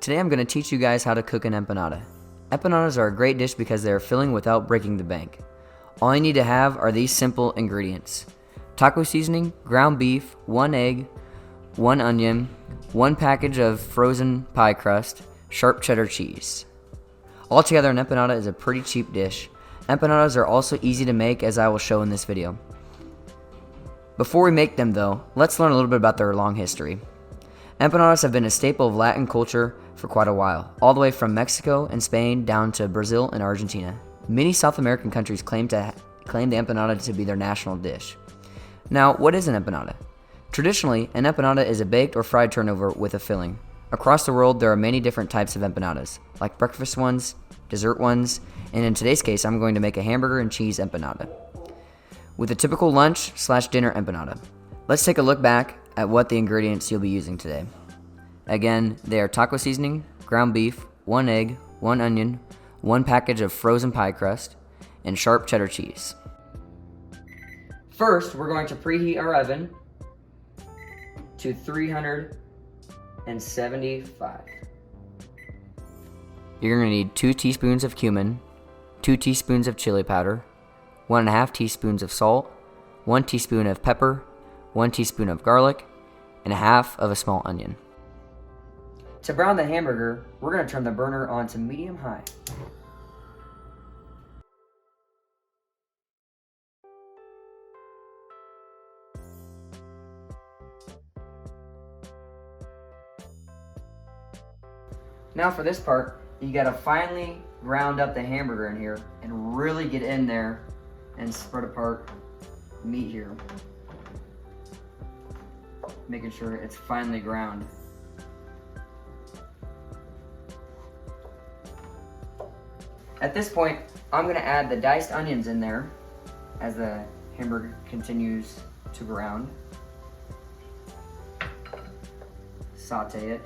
Today I'm going to teach you guys how to cook an empanada. Empanadas are a great dish because they are filling without breaking the bank. All you need to have are these simple ingredients: taco seasoning, ground beef, 1 egg, 1 onion, 1 package of frozen pie crust, sharp cheddar cheese. Altogether, an empanada is a pretty cheap dish. Empanadas are also easy to make, as I will show in this video. Before we make them though, let's learn a little bit about their long history. Empanadas have been a staple of Latin culture for quite a while, all the way from Mexico and Spain down to Brazil and Argentina. Many South American countries claim the empanada to be their national dish. Now, what is an empanada? Traditionally, an empanada is a baked or fried turnover with a filling. Across the world, there are many different types of empanadas, like breakfast ones, dessert ones, and in today's case, I'm going to make a hamburger and cheese empanada with a typical lunch/dinner empanada. Let's take a look back at what the ingredients you'll be using today. Again, they are taco seasoning, ground beef, 1 egg, 1 onion, 1 package of frozen pie crust, and sharp cheddar cheese. First, we're going to preheat our oven to 375. You're going to need 2 teaspoons of cumin, 2 teaspoons of chili powder, 1.5 teaspoons of salt, 1 teaspoon of pepper, 1 teaspoon of garlic, and 1/2 of a small onion. To brown the hamburger, we're going to turn the burner on to medium-high. Now for this part, you got to finely ground up the hamburger in here and really get in there and spread apart the meat here, making sure it's finely ground. At this point, I'm going to add the diced onions in there as the hamburger continues to brown. Saute it.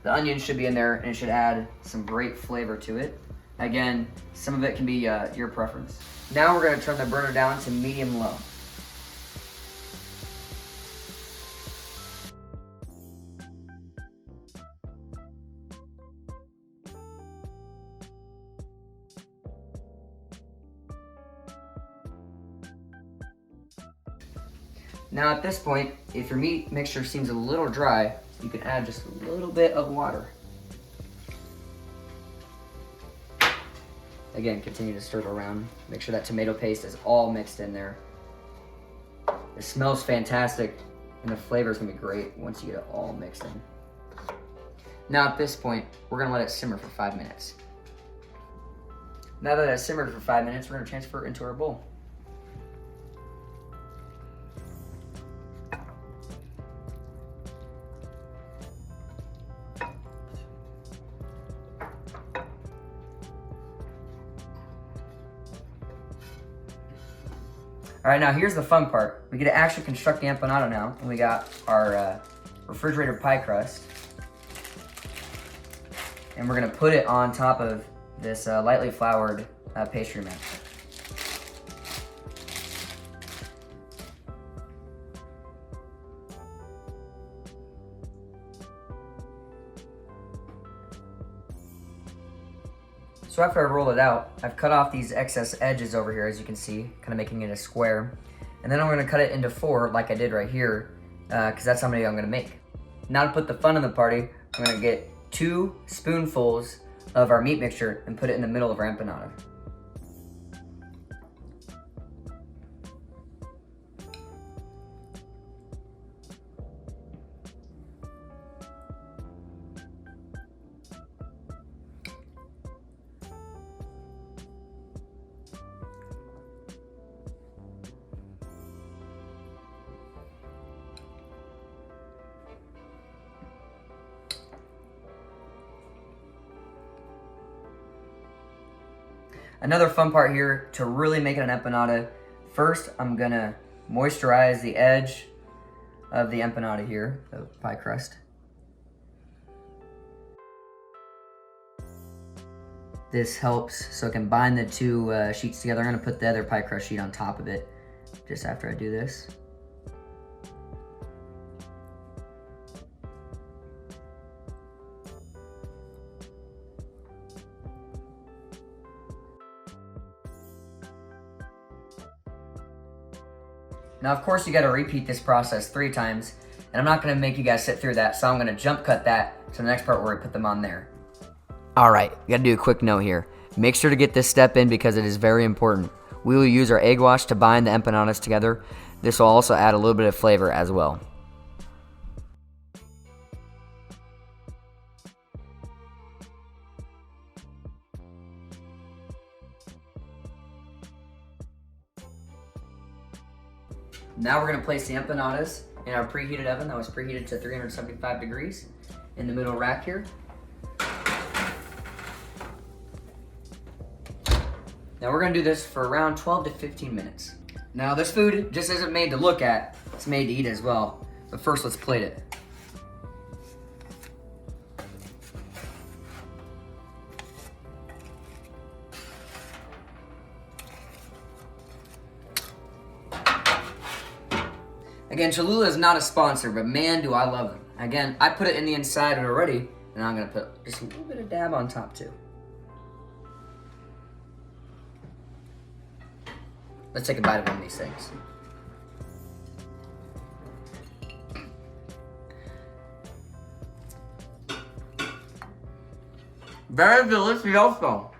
The onion should be in there and it should add some great flavor to it. Again, some of it can be your preference. Now we're going to turn the burner down to medium-low. Now at this point, if your meat mixture seems a little dry, you can add just a little bit of water. Again, continue to stir it around. Make sure that tomato paste is all mixed in there. It smells fantastic and the flavor is gonna be great once you get it all mixed in. Now at this point, we're gonna let it simmer for 5 minutes. Now that it's simmered for 5 minutes, we're gonna transfer it into our bowl. All right, now here's the fun part. We get to actually construct the empanada now, and we got our refrigerator pie crust. And we're gonna put it on top of this lightly floured pastry mix. So after I roll it out, I've cut off these excess edges over here, as you can see, kind of making it a square. And then I'm gonna cut it into 4, like I did right here, because that's how many I'm gonna make. Now to put the fun in the party, I'm gonna get 2 spoonfuls of our meat mixture and put it in the middle of our empanada. Another fun part here to really make it an empanada. First, I'm gonna moisturize the edge of the empanada here, the pie crust. This helps so it can bind the two sheets together. I'm gonna put the other pie crust sheet on top of it just after I do this. Now, of course, you got to repeat this process 3 times, and I'm not going to make you guys sit through that, so I'm going to jump cut that to the next part where we put them on there. All right, got to do a quick note here. Make sure to get this step in because it is very important. We will use our egg wash to bind the empanadas together. This will also add a little bit of flavor as well. Now we're going to place the empanadas in our preheated oven that was preheated to 375 degrees in the middle rack here. Now we're going to do this for around 12 to 15 minutes. Now this food just isn't made to look at, it's made to eat as well. But first let's plate it. Again, Cholula is not a sponsor, but man, do I love them. Again, I put it in the inside already, and I'm gonna put just a little bit of dab on top too. Let's take a bite of one of these things. Very delicious also.